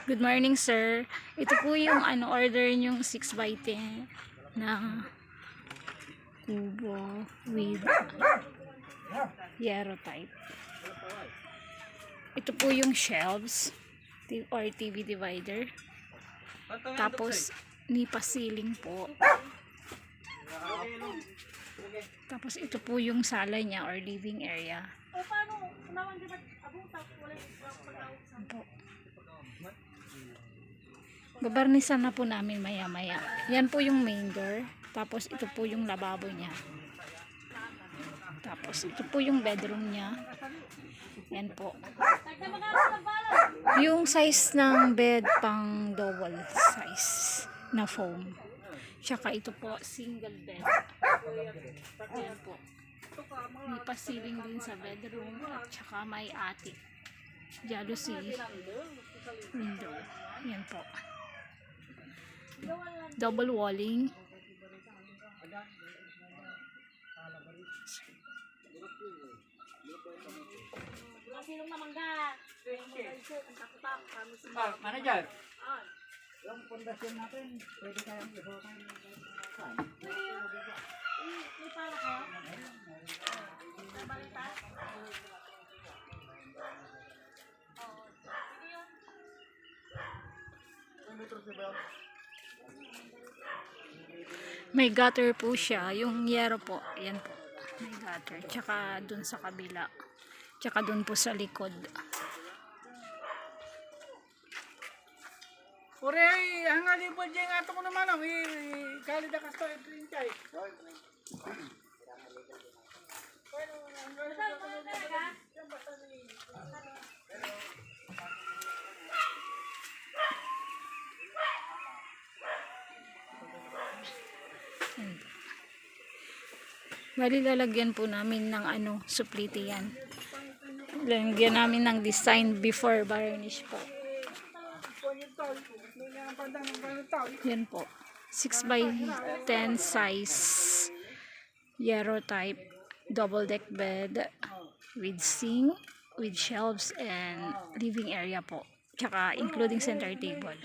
Good morning, sir. Ito po yung order yung 6x10 na kubo with yarrow type. Ito po yung shelves or TV divider. Tapos nipa ceiling po. Tapos ito po yung sala niya or living area. Babarnisan na po namin maya maya. Yan po yung main door. Tapos ito po yung lababo niya. Tapos ito po yung bedroom niya. Yan po. Yung size ng bed pang double size na foam. Tsaka ito po single bed. Yan po. May pa-ceiling din sa bedroom at tsaka may attic. Jalousie window. Yan po. Double walling. Manager. Yung pundasyon natin, pwede kayang ibukan. May gutter po siya. Yung yero po. Yan po. May gutter. Tsaka dun sa kabila. Tsaka dun po sa likod. Ore, hangali po dyan ato ko naman. Kalida ka sa ito yung chay. Bali lalagyan po namin ng suplite yan. Lalagyan namin ng design before varnish po. Yan po. 6x10 size yarrow type double deck bed with sink, with shelves and living area po. Tsaka including center table.